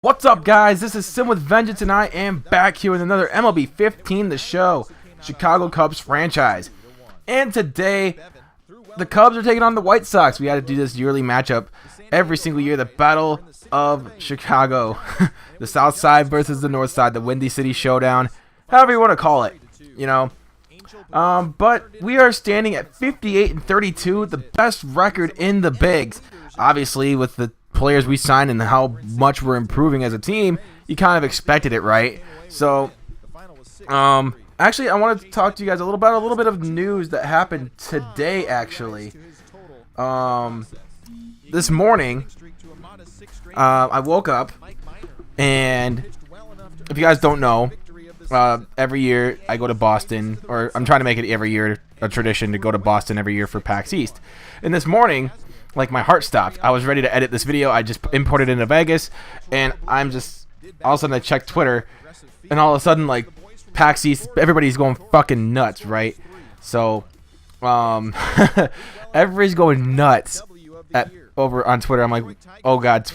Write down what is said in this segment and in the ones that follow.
What's up, guys? This is Sim with Vengeance, and I am back here with another MLB 15 The Show, Chicago Cubs franchise. And today, the Cubs are taking on the White Sox. We had to do this yearly matchup every single year, the Battle of Chicago. The South Side versus the North Side, the Windy City Showdown, however you want to call it, you know. But we are standing at 58-32, the best record in the bigs. Obviously, with the players we signed and how much we're improving as a team, you kind of expected it, right? So, actually, I wanted to talk to you guys a little bit of news that happened today. Actually, this morning, I woke up, and if you guys don't know, every year I go to Boston, or I'm trying to make it every year a tradition to go to Boston every year for PAX East. And this morning, like, my heart stopped. I was ready to edit this video. I just imported it into Vegas, and I'm just, all of a sudden I checked Twitter, and all of a sudden, like, PAX East, everybody's going fucking nuts, right? So, everybody's going nuts over on Twitter. I'm like, oh god,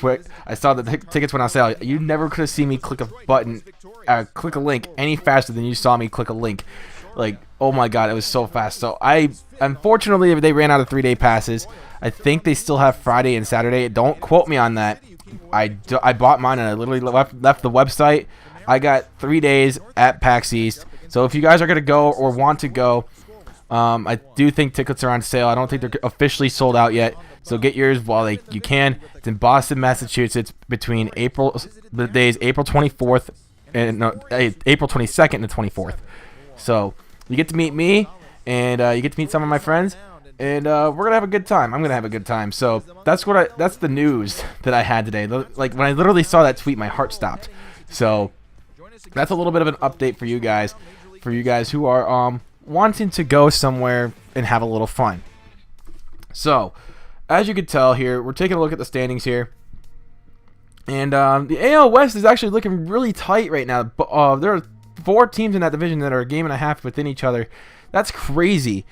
I saw that the tickets went on sale. You never could have seen me click a button, click a link any faster than you saw me click a link. Like, oh my god, it was so fast. So unfortunately, they ran out of 3-day passes. I think they still have Friday and Saturday. Don't quote me on that. I bought mine and I literally left the website. I got 3 days at PAX East. So if you guys are going to go or want to go, I do think tickets are on sale. I don't think they're officially sold out yet. So get yours while you can. It's in Boston, Massachusetts, between the days April 24th and April 22nd and the 24th. So you get to meet me, and you get to meet some of my friends, and we're gonna have a good time. I'm gonna have a good time. So that's the news that I had today. Like, when I literally saw that tweet, my heart stopped. So that's a little bit of an update for you guys who are wanting to go somewhere and have a little fun. So, as you can tell here, we're taking a look at the standings here. And the AL West is actually looking really tight right now. There are 4 teams in that division that are a game and a half within each other. That's crazy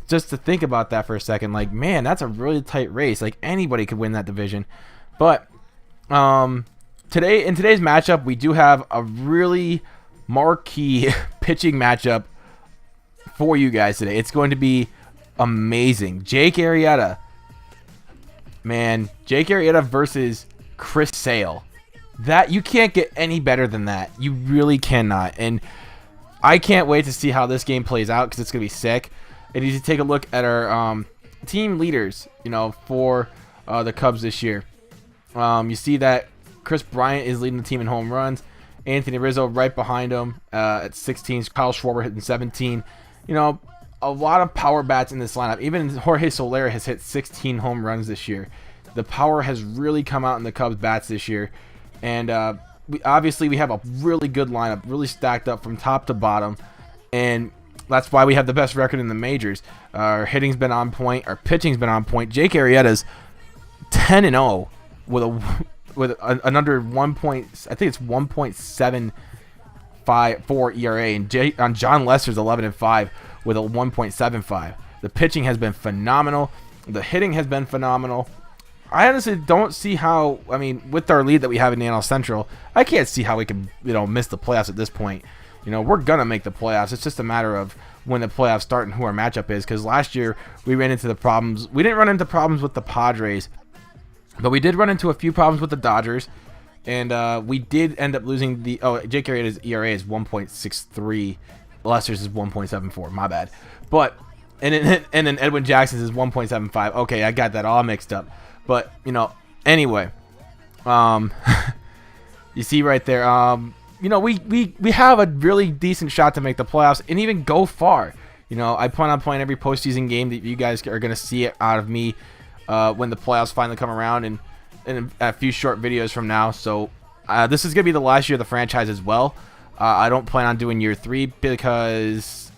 just to think about that for a second. Like, man, that's a really tight race. Like, anybody could win that division. But in today's matchup, we do have a really marquee pitching matchup for you guys today. It's going to be amazing. Jake Arrieta versus Chris Sale. That, you can't get any better than that. You really cannot. And I can't wait to see how this game plays out, because it's going to be sick. And you need to take a look at our team leaders, for the Cubs this year. You see that Chris Bryant is leading the team in home runs. Anthony Rizzo right behind him at 16. Kyle Schwarber hitting 17. A lot of power bats in this lineup. Even Jorge Soler has hit 16 home runs this year. The power has really come out in the Cubs bats this year. And we have a really good lineup, really stacked up from top to bottom. And that's why we have the best record in the majors. Our hitting's been on point. Our pitching's been on point. Jake Arrieta's 10-0 with an under 1 point. I think it's 1.74 ERA. And on John Lester's 11-5 with a 1.75. The pitching has been phenomenal. The hitting has been phenomenal. I honestly don't see how, with our lead that we have in the NL Central, I can't see how we can, miss the playoffs at this point. We're going to make the playoffs. It's just a matter of when the playoffs start and who our matchup is, because last year we ran into the problems. We didn't run into problems with the Padres, but we did run into a few problems with the Dodgers, and we did end up losing Jake Arrieta's ERA is 1.63. Lester's is 1.74. My bad. But, and then Edwin Jackson's is 1.75. Okay, I got that all mixed up. But, anyway, you see right there, we have a really decent shot to make the playoffs and even go far. I plan on playing every postseason game that you guys are going to see out of me when the playoffs finally come around, and a few short videos from now. So this is going to be the last year of the franchise as well. I don't plan on doing year 3 because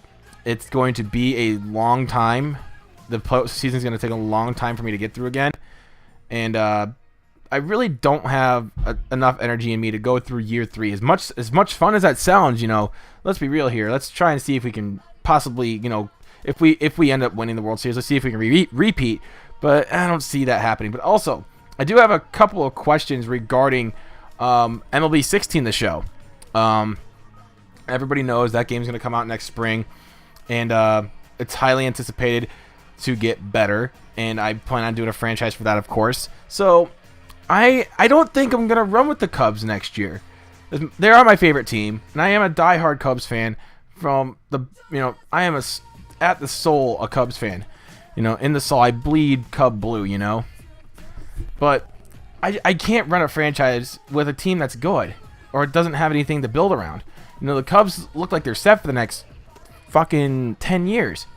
it's going to be a long time. The postseason is going to take a long time for me to get through again. And I really don't have enough energy in me to go through year 3. As much fun as that sounds, let's be real here. Let's try and see if we can possibly, if we end up winning the World Series, let's see if we can repeat. But I don't see that happening. But also, I do have a couple of questions regarding MLB 16 the show. Everybody knows that game's going to come out next spring, and it's highly anticipated to get better, and I plan on doing a franchise for that, of course. So I don't think I'm going to run with the Cubs next year. They are my favorite team, and I am a diehard Cubs fan from the, I am at the soul a Cubs fan. In the soul, I bleed Cub blue, But I can't run a franchise with a team that's good, or it doesn't have anything to build around. The Cubs look like they're set for the next fucking 10 years.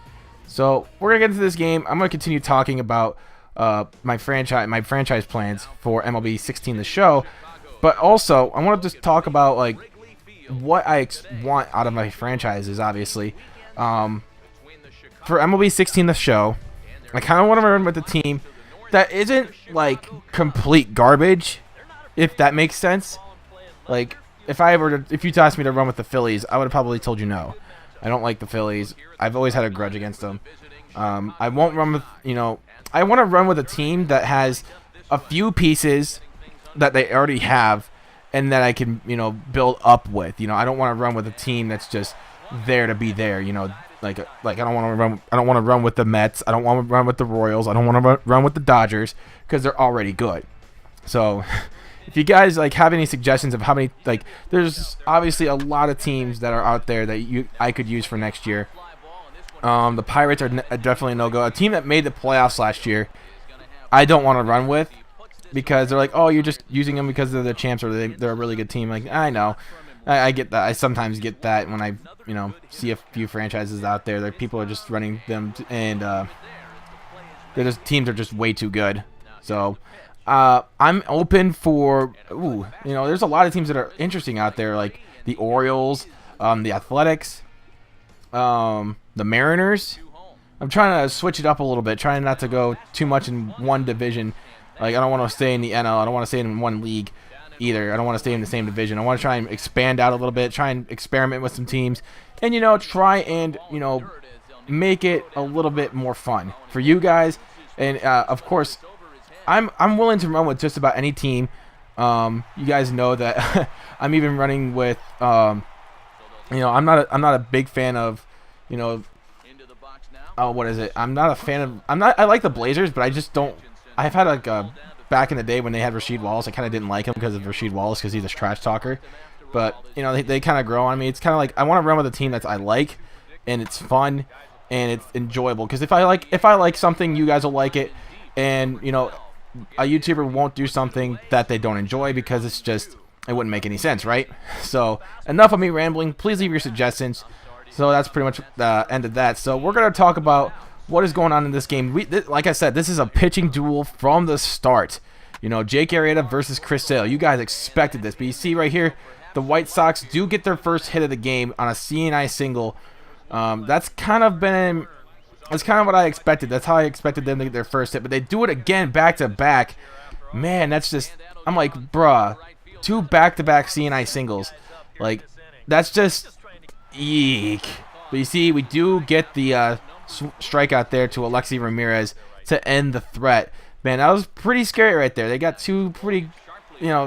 So we're going to get into this game. I'm going to continue talking about my franchise plans for MLB 16 the show. But also, I want to just talk about like what I want out of my franchises, obviously. For MLB 16 the show, I kind of want to run with a team that isn't like complete garbage, if that makes sense. Like, if you asked me to run with the Phillies, I would have probably told you no. I don't like the Phillies. I've always had a grudge against them. I won't run with, I want to run with a team that has a few pieces that they already have and that I can, build up with. I don't want to run with a team that's just there to be there, Like I don't want to run with the Mets. I don't want to run with the Royals. I don't want to run with the Dodgers because they're already good. So if you guys have any suggestions of how many, there's obviously a lot of teams that are out there that I could use for next year. The Pirates are definitely no go. A team that made the playoffs last year, I don't want to run with because they're like, oh, you're just using them because they're the champs or they're a really good team. Like, I know. I get that. I sometimes get that when I, see a few franchises out there that people are just running them and teams are just way too good. So I'm open for, there's a lot of teams that are interesting out there, like the Orioles, the Athletics, the Mariners. I'm trying to switch it up a little bit, trying not to go too much in one division. Like, I don't want to stay in the NL. I don't want to stay in one league either. I don't want to stay in the same division. I want to try and expand out a little bit, try and experiment with some teams, and try and make it a little bit more fun for you guys. And of course, I'm willing to run with just about any team. You guys know that I'm even running with I'm not a big fan of what is it? I'm not a fan of I like the Blazers, but I just don't. I've had back in the day when they had Rasheed Wallace, I kind of didn't like him because of Rasheed Wallace because he's a trash talker. But they kind of grow on me. It's kind of like I want to run with a team that I like, and it's fun, and it's enjoyable. Because if I like something, you guys will like it, and a YouTuber won't do something that they don't enjoy because it wouldn't make any sense, right? So enough of me rambling. Please leave your suggestions. So that's pretty much the end of that. So we're gonna talk about what is going on in this game. Like I said, this is a pitching duel from the start. Jake Arrieta versus Chris Sale. You guys expected this, but you see right here, the White Sox do get their first hit of the game on a CNI single. That's kind of what I expected. That's how I expected them to get their first hit, but they do it again back to back. Man, that's just, I'm like, bruh, 2 back-to-back CNI singles. Like, that's just, eek. But you see, we do get the strikeout there to Alexi Ramirez to end the threat. Man, that was pretty scary right there. They got 2 pretty,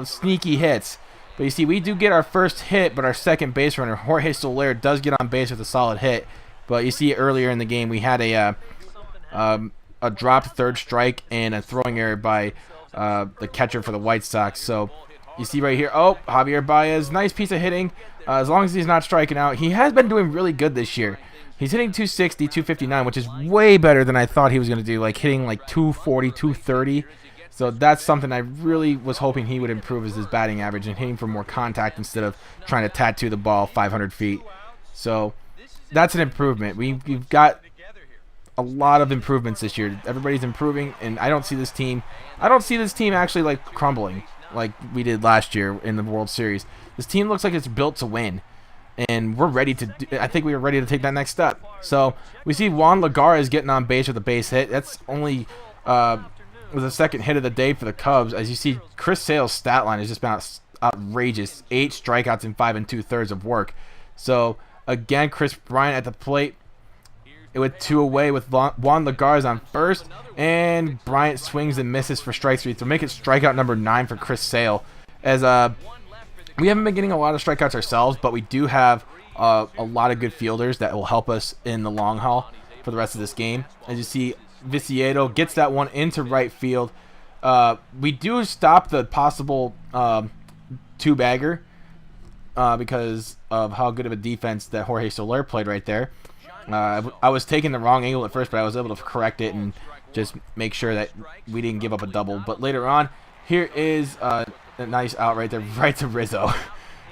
sneaky hits. But you see, we do get our first hit, but our second base runner, Jorge Soler, does get on base with a solid hit. But you see, earlier in the game, we had a dropped third strike and a throwing error by the catcher for the White Sox. So you see right here, Javier Baez, nice piece of hitting. As long as he's not striking out, he has been doing really good this year. He's hitting 260, 259, which is way better than I thought he was going to do, like hitting like 240, 230. So that's something I really was hoping he would improve is his batting average and hitting for more contact instead of trying to tattoo the ball 500 feet. So that's an improvement. We've got a lot of improvements this year. Everybody's improving, and I don't see this team actually like crumbling like we did last year in the World Series. This team looks like it's built to win. And we're ready to I think we are ready to take that next step. So we see Juan Lagares is getting on base with a base hit. That's only the second hit of the day for the Cubs. As you see, Chris Sale's stat line has just been outrageous. 8 strikeouts in 5 2/3 of work. So again, Chris Bryant at the plate with 2 away with Juan Lagares on first, and Bryant swings and misses for strike 3. So make it strikeout number 9 for Chris Sale. as we haven't been getting a lot of strikeouts ourselves, but we do have a lot of good fielders that will help us in the long haul for the rest of this game. As you see, Viciedo gets that one into right field. We do stop the possible two-bagger because of how good of a defense that Jorge Soler played right there. I was taking the wrong angle at first, but I was able to correct it and just make sure that we didn't give up a double. But later on, here is a nice out right there, right to Rizzo.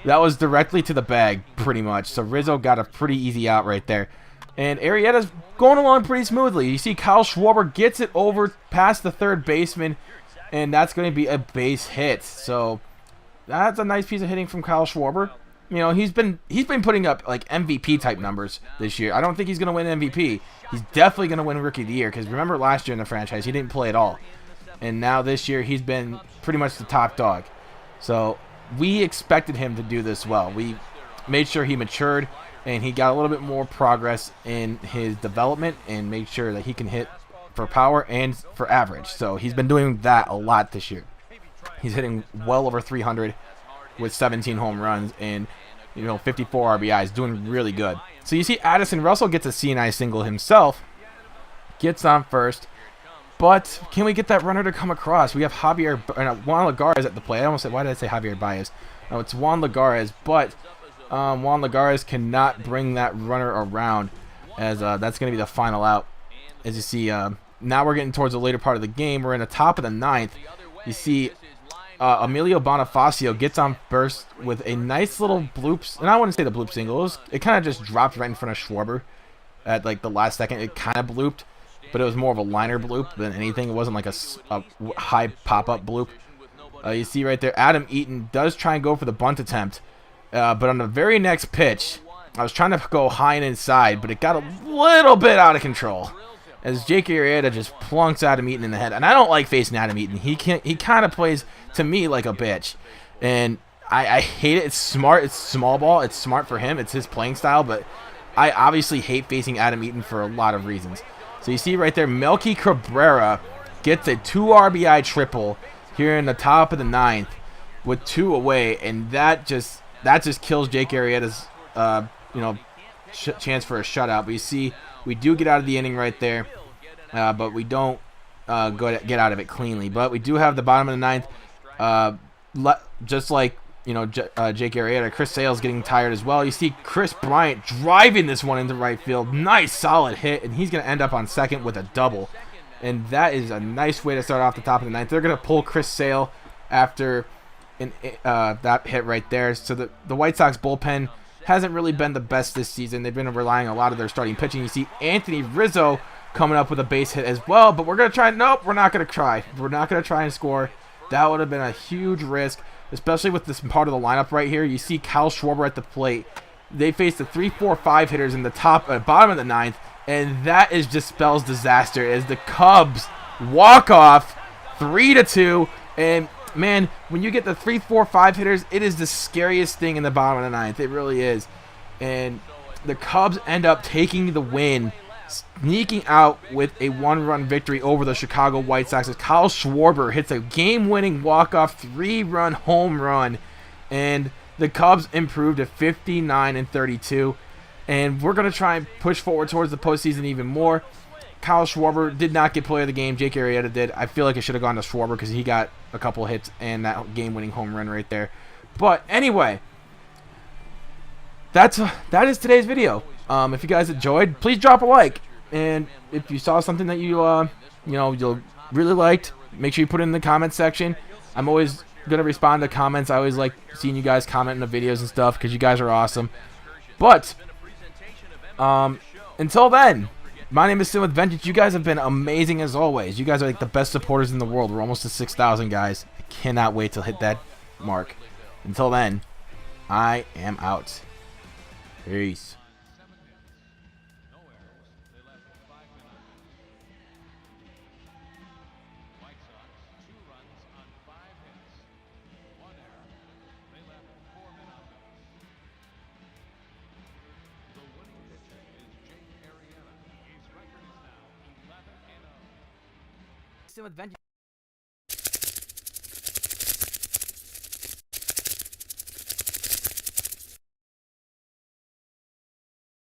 That was directly to the bag, pretty much. So Rizzo got a pretty easy out right there. And Arrieta's going along pretty smoothly. You see Kyle Schwarber gets it over past the third baseman, and that's going to be a base hit. So that's a nice piece of hitting from Kyle Schwarber. You know, he's been putting up like MVP type numbers this year. I don't think he's going to win MVP. He's definitely going to win Rookie of the Year, because remember last year in the franchise he didn't play at all, and now this year he's been pretty much the top dog. So we expected him to do this well. We made sure he matured and he got a little bit more progress in his development and made sure that he can hit for power and for average. So he's been doing that a lot this year. He's hitting well over 300 with 17 home runs and 54 RBIs, doing really good. So you see Addison Russell gets a CNI single himself, gets on first, but can we get that runner to come across? We have Juan Lagares at the plate. I almost said, why did I say Javier Baez? No, it's Juan Lagares, but Juan Lagares cannot bring that runner around, as that's going to be the final out. As you see, now we're getting towards the later part of the game. We're in the top of the ninth. You see Emilio Bonifacio gets on first with a nice little bloop, and I wouldn't say the bloop single. It kind of just dropped right in front of Schwarber at like the last second. It kind of blooped, but it was more of a liner bloop than anything. It wasn't like a high pop-up bloop. You see right there, Adam Eaton does try and go for the bunt attempt, but on the very next pitch, I was trying to go high and inside, but it got a little bit out of control, as Jake Arrieta just plunks Adam Eaton in the head. And I don't like facing Adam Eaton. He kind of plays, to me, like a bitch. And I hate it. It's smart. It's small ball. It's smart for him. It's his playing style. But I obviously hate facing Adam Eaton for a lot of reasons. So you see right there, Melky Cabrera gets a 2 RBI triple here in the top of the ninth with 2 away. And that just kills Jake Arrieta's chance for a shutout. But you see, we do get out of the inning right there, but we don't get out of it cleanly. But we do have the bottom of the ninth, just like Jake Arrieta. Chris Sale's getting tired as well. You see Chris Bryant driving this one into right field. Nice solid hit, and he's going to end up on second with a double. And that is a nice way to start off the top of the ninth. They're going to pull Chris Sale after that hit right there. So the White Sox bullpen hasn't really been the best this season. They've been relying a lot of their starting pitching. You see Anthony Rizzo coming up with a base hit as well, but we're going to try. Nope, we're not going to try. We're not going to try and score. That would have been a huge risk, especially with this part of the lineup right here. You see Kyle Schwarber at the plate. They face the 3, 4, 5 hitters in the bottom of the ninth, and that just spells disaster as the Cubs walk off 3-2. And man, when you get the 3, 4, 5 hitters, it is the scariest thing in the bottom of the ninth. It really is. And the Cubs end up taking the win, sneaking out with a 1-run victory over the Chicago White Sox as Kyle Schwarber hits a game-winning walk-off 3-run home run. And the Cubs improved to 59-32. And we're going to try and push forward towards the postseason even more. Kyle Schwarber did not get player of the game. Jake Arrieta did. I feel like it should have gone to Schwarber because he got a couple hits and that game-winning home run right there. But anyway, that is today's video. If you guys enjoyed, please drop a like. And if you saw something that you really liked, make sure you put it in the comment section. I'm always gonna respond to comments. I always like seeing you guys comment in the videos and stuff because you guys are awesome. But until then, my name is Sin with Vengeance. You guys have been amazing as always. You guys are like the best supporters in the world. We're almost to 6,000 guys. I cannot wait to hit that mark. Until then, I am out. Peace. Sin with Vengeance.